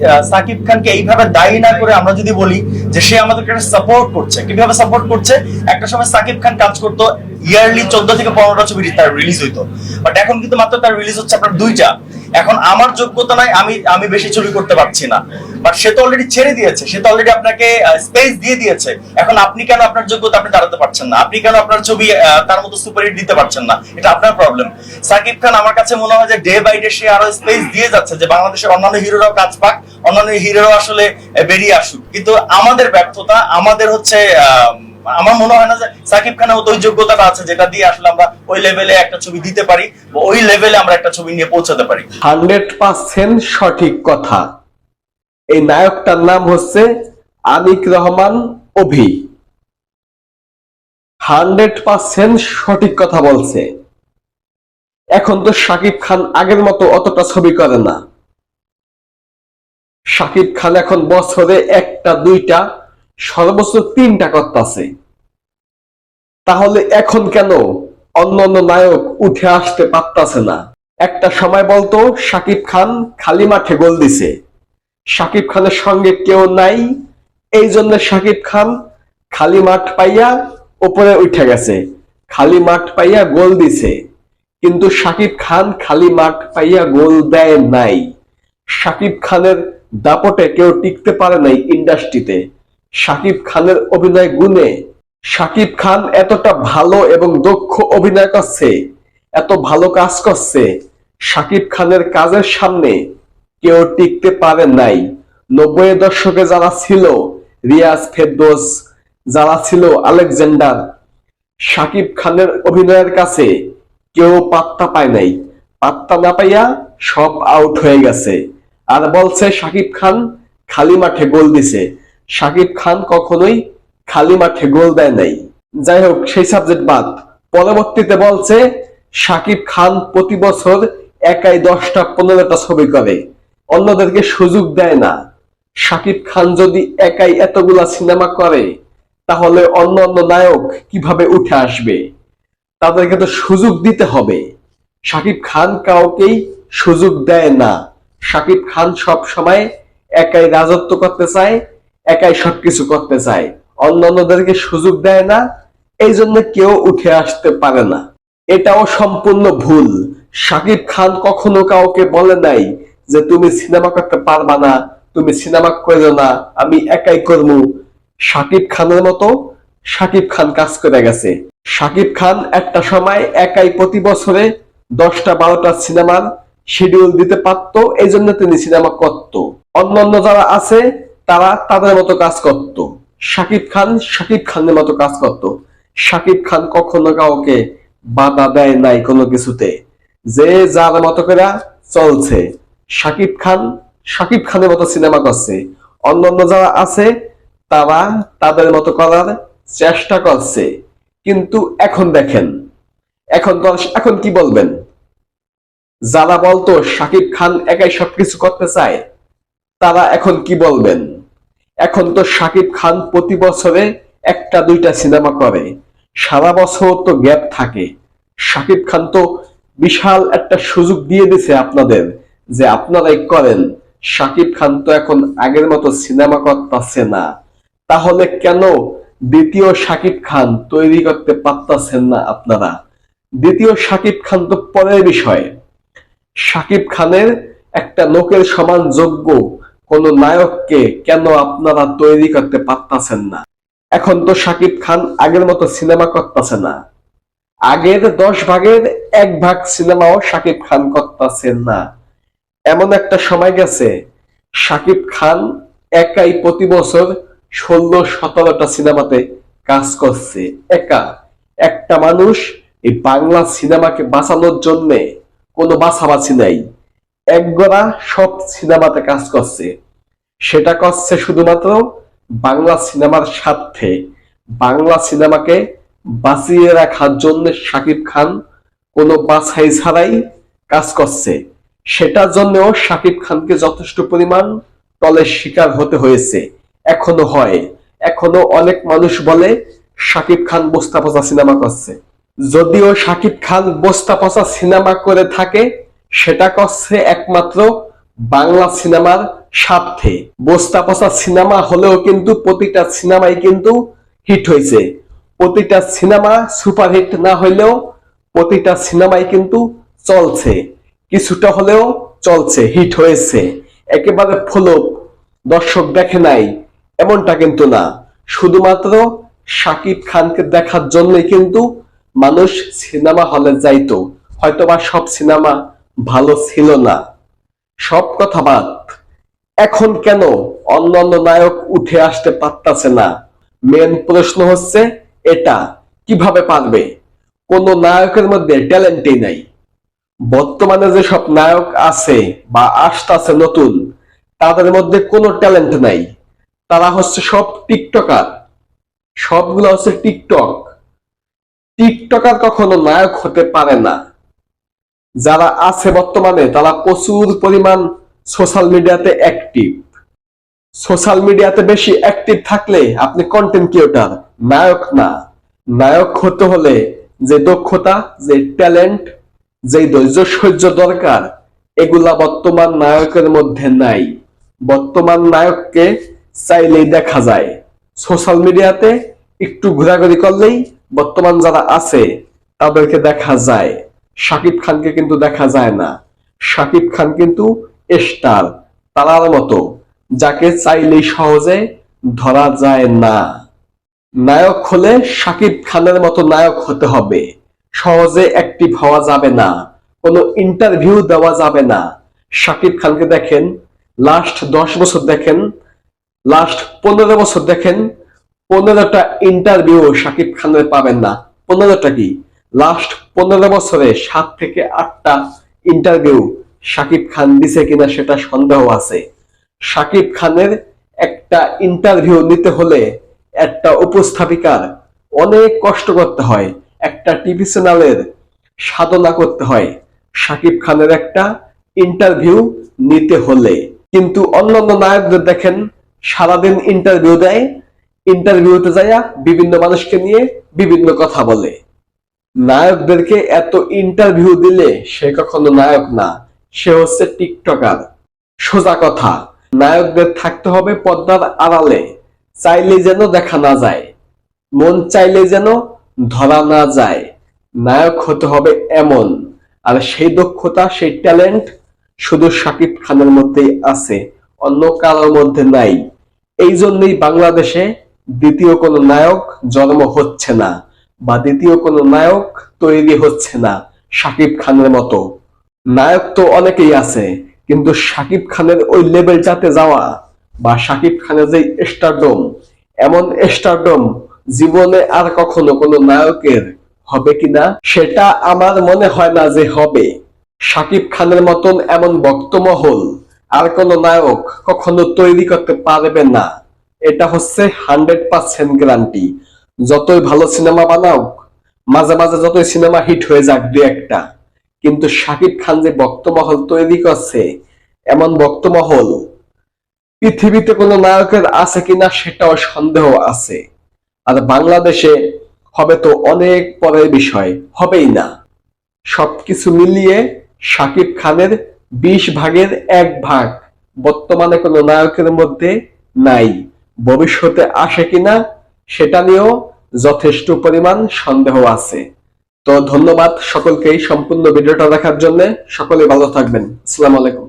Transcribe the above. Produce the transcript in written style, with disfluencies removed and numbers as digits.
সাকিব খানকে এইভাবে দায়ী না করে আমরা যদি বলি যে সে আমাদেরকে সাপোর্ট করছে, কিভাবে সাপোর্ট করছে? একটা সময় সাকিব খান কাজ করতো ইয়ারলি 14 থেকে 15টা ছবি তার রিলিজ হইতো, বাট এখন কিন্তু মাত্র তার রিলিজ হচ্ছে আপনার 2টা। এখন আমার যোগ্যতা নাই, আমি আমি বেশি ছবি করতে পারছি না, বাট সে তো অলরেডি ছেড়ে দিয়েছে, সে তো অলরেডি আপনাকে স্পেস দিয়ে দিয়েছে। এখন আপনি কেন আপনার যোগ্যতা আপনি দাঁড়াতে পারছেন না? আপনি কেন আপনার ছবি তার মতো সুপারহিট দিতে পারছেন না? এটা আপনার প্রবলেম। সাকিব খান আমার কাছে মনে হয় যে ডে বাই ডে সে আরো স্পেস দিয়ে যাচ্ছে যে বাংলাদেশের অন্যান্য হিরোরাও কাজ পাক, অন্যান্য হিরোরাও আসলে বেরিয়ে আসুক। কিন্তু আমাদের ব্যর্থতা, আমাদের হচ্ছে আমার মনে হয় না যে সাকিব খানের ওই যোগ্যতাটা আছে যেটা দিয়ে আসলে আমরা ওই লেভেলে একটা ছবি দিতে পারি, বা ওই লেভেলে আমরা একটা ছবি নিয়ে পৌঁছাতে পারি। 100% সঠিক কথা। এই নায়কটার নাম হচ্ছে আনিক রহমান অভি। 100% সঠিক কথা বলছে। এখন তো শাকিব খান আগের মতো অতটা ছবি করে না। শাকিব খান এখন বছরে একটা দুইটা সর্বোচ্চ 3টা করতেছে। তাহলে এখন কেন অন্যান্য নায়ক উঠে আসতে পারতাছে না? একটা সময় বলতো শাকিব খান খালি মাঠে গোল দিছে, শাকিব খানের সঙ্গে কেউ নাই, এই জন্য শাকিব খান খালি মাঠ পাইয়া উপরে উঠে গেছে, খালি মাঠ পাইয়া গোল দিছে। কিন্তু শাকিব খান খালি মাঠ পাইয়া গোল দেয় নাই। শাকিব খানের দাপটে কেউ টিকতে পারে নাই ইন্ডাস্ট্রিতে। শাকিব খানের অভিনয় গুণে শাকিব খান এতটা ভালো এবং দক্ষ অভিনয় করছে, এত ভালো কাজ করছে, শাকিব খানের কাজের সামনে কেউ টিকতে পারে নাই। 90-এর দশকে যারা ছিল রিয়াজ, ফেরদৌস, যারা ছিল আলেকজান্ডার, শাকিব খানের অভিনয়ের কাছে কেউ পাত্তা পায় নাই। পাত্তা না পাইয়া সব আউট হয়ে গেছে। আর বলছে শাকিব খান খালি মাঠে গোল দিছে। শাকিব খান কখনোই খালি মাঠে গোল দেয় নাই। যাই হোক, সেই সাবজেক্ট বাদ। পরবর্তীতে বলছে শাকিব খান প্রতি বছর একাই 10টা 15টা ছবি করে, অন্যদেরকে সুযোগ দেয় না। শাকিব খান যদি একাই এতগুলা সিনেমা করে তাহলে অন্য অন্য নায়ক কিভাবে উঠে আসবে? তাদেরকে তো সুযোগ দিতে হবে। শাকিব খান কাউকেই সুযোগ দেয় না। শাকিব খান সব সময় একাই রাজত্ব করতে চায়, একাই সবকিছু করতে চায়, অন্যান্যদেরকে সুযোগ দেয় না। এই জন্য কেউ উঠে আসতে পারে না। এটাও সম্পূর্ণ ভুল। শাকিব খান কখনো কাউকে বলে নাই যে তুমি সিনেমা করতে পারবা না, তুমি সিনেমা করো না, আমি একাই করবো। শাকিব খানের মতো শাকিব খান কাজ করে গেছে। শাকিব খান একটা সময় একাই প্রতি বছরে 10টা 12টা সিনেমার শিডিউল দিতে পারতো, এই জন্য তিনি সিনেমা করত। অন্যান্য যারা আছে তারা তাদের মতো কাজ করত। শাকিব খান শাকিব খানের মতো কাজ করত। শাকিব খান কখনো কাউকে বাধা দেয় নাই কোনো কিছুতে, যে যার মতো করে চলছে। শাকিব খান শাকিব খানের মতো সিনেমা করছে, অন্যান্য যারা আছে তারা তাদের মতো করার চেষ্টা করছে। কিন্তু এখন দেখেন, এখন কি বলবেন? যারা বলতো শাকিব খান একাই সবকিছু করতে চায় তারা এখন কি বলবেন? এখন তো শাকিব খান প্রতি বছরে একটা দুইটা সিনেমা করে, সারা বছর তো গ্যাপ থাকে। শাকিব খান তো বিশাল একটা সুযোগ দিয়ে দিছে আপনাদের যে আপনারাই করেন। শাকিব খান তো এখন আগের মতো সিনেমা করতেছে না। তাহলে কেন দ্বিতীয় শাকিব খান তৈরি করতে পারতেছেন না আপনারা? দ্বিতীয় শাকিব খান তো পরের বিষয়। শাকিব খানের একটা লোকের সমান যোগ্য কোন নায়ককে কেন আপনারা তৈরি করতে পারতেছেন না? এখন তো শাকিব খান আগের মতো সিনেমা করতেছে না। আগের 10 ভাগের 1 ভাগ সিনেমাও শাকিব খান করতেছেন না। এমন একটা সময় গেছে শাকিব খান একাই প্রতি বছর 16-17টা সিনেমাতে কাজ করছে। একা একটা মানুষ এই বাংলা সিনেমাকে বাঁচানোর জন্য কোনো বাছাবাছি নাই, একগোড়া সব সিনেমাতে কাজ করছে। সেটা করছে শুধুমাত্র বাংলা সিনেমার স্বার্থে। বাংলা সিনেমাকে বাঁচিয়ে রাখার জন্য শাকিব খান কোনো বাছাই ছাড়াই কাজ করছে। সেটার জন্যও শাকিব খানকে যথেষ্ট পরিমাণ টলের শিকার হতে হয়েছে, এখনো হয়। এখনো অনেক মানুষ বলে শাকিব খান বস্তা পচা সিনেমা করছে। যদিও শাকিব খান বস্তা পচা সিনেমা করে থাকে, সেটা করছে একমাত্র বাংলা সিনেমার স্বার্থে। বস্তা পচা সিনেমা হলেও কিন্তু প্রতিটা সিনেমাই কিন্তু হিট হয়েছে। প্রতিটা সিনেমা সুপারহিট না হইলেও প্রতিটা সিনেমাই কিন্তু চলছে, কিছুটা হলেও চলছে, হিট হয়েছে। একেবারে ফ্লপ, দর্শক দেখে নাই এমনটা কিন্তু না। শুধুমাত্র শাকিব খানকে দেখার জন্যই কিন্তু মানুষ সিনেমা হলে যাইতো। হয়তোবা সব সিনেমা ভালো ছিল না, সব কথা বাদ। এখন কেন অন্যান্য নায়ক উঠে আসতে পারতাছে না? মেন প্রশ্ন হচ্ছে এটা। কিভাবে পারবে? কোন নায়কের মধ্যে ট্যালেন্টই নাই। বর্তমানে যে সব নায়ক আছে বা আসতেছে নতুন, তাদের মধ্যে কোনো ট্যালেন্ট নাই। তারা হচ্ছে সব টিকটকার, সবগুলো হচ্ছে টিকটক। টিকটকার কখনো নায়ক হতে পারে না। যারা আছে বর্তমানে তারা প্রচুর পরিমাণ সোশ্যাল মিডিয়াতে অ্যাক্টিভ। সোশ্যাল মিডিয়াতে বেশি অ্যাক্টিভ থাকলে আপনি কন্টেন্ট ক্রিয়েটর, নায়ক না। নায়ক হতে হলে যে দক্ষতা, যে ট্যালেন্ট, যে ধৈর্য সহ্য দরকার, এগুলা বর্তমান নায়কের মধ্যে নাই। বর্তমান নায়ককে চাইলেই দেখা যায়। সোশ্যাল মিডিয়াতে একটু ঘোরাঘুরি করলেই বর্তমান যারা আছে তাদেরকে দেখা যায়। শাকিব খানকে কিন্তু দেখা যায় না। শাকিব খান কিন্তু স্টার, তারার মতো, যাকে চাইলেই সহজে ধরা যায় না। নায়ক হলে শাকিব খানের মতো নায়ক হতে হবে। সহজে অ্যাক্টিভ হওয়া যাবে না, কোনো ইন্টারভিউ দেওয়া যাবে না। শাকিব খানকে দেখেন, লাস্ট 10 বছর দেখেন, লাস্ট 15 বছর দেখেন, 15টা ইন্টারভিউ শাকিব খানের পাবেন না। 15টা কি, লাস্ট 15 বছরে 7 থেকে 8টা ইন্টারভিউ শাকিব খান দিছে কিনা সেটা সন্দেহ আছে। শাকিব খানের একটা ইন্টারভিউ নিতে হলে একটা উপস্থাপিকার অনেক কষ্ট করতে হয়, একটা টিভি চ্যানেলের সাধনা করতে হয় শাকিব খানের একটা ইন্টারভিউ নিতে হলে। কিন্তু অন্যান্য নায়কদের দেখেন, সারাদিন ইন্টারভিউ দেয়, ইন্টারভিউতে যাইয়া বিভিন্ন মানুষকে নিয়ে বিভিন্ন কথা বলে। নায়কদেরকে এত ইন্টারভিউ দিলে সে কখনো নায়ক না, সে হচ্ছে টিকটকার। সোজা কথা, নায়কদের থাকতে হবে পর্দার আড়ালে, চাইলে যেন দেখা না যায়, মন চাইলে যেন ধরা না যায়। নায়ক হতে হবে এমন, আর সেই দক্ষতা, সেই ট্যালেন্ট শুধু শাকিব খানের মধ্যেই আছে, অন্য কারোর মধ্যে নাই। এই জন্যই বাংলাদেশে দ্বিতীয় কোনো নায়ক জন্ম হচ্ছে না, বা দ্বিতীয় কোনো নায়ক তৈরি হচ্ছে না শাকিব খানের মতো। নায়ক তো অনেকেই আছে, কিন্তু শাকিব খানের ওই লেভেলটাতে যাওয়া, বা শাকিব খানের যে স্টারডম, এমন স্টারডম জীবনে আর কখনো কোনো নায়কের হবে কিনা সেটা আমার মনে হয় না যে হবে। শাকিব খানের মতন এমন ভক্তমহল আর কোন নায়ক কখনো তৈরি করতে পারবে না। এটা হচ্ছে 100% গ্যারান্টি। যতই ভালো সিনেমা বানাও, মাঝে মাঝে যতই সিনেমা হিট হয়ে যাক দু একটা, কিন্তু শাকিব খান যে ভক্তমহল তৈরি করছে, এমন ভক্তমহল পৃথিবীতে কোনো নায়কের আছে কিনা সেটাও সন্দেহ আছে। আর বাংলাদেশে হবে তো অনেক পরের বিষয়, হবেই না। সবকিছু মিলিয়ে শাকিব খানের 20 ভাগের 1 ভাগ বর্তমানে কোনো নায়কের মধ্যে নাই। ভবিষ্যতে আসে কিনা সেটা নিয়েও যথেষ্ট পরিমাণ সন্দেহ আছে। তো ধন্যবাদ সকলকেই সম্পূর্ণ ভিডিওটা দেখার জন্য। সকলে ভালো থাকবেন। আসসালামু আলাইকুম।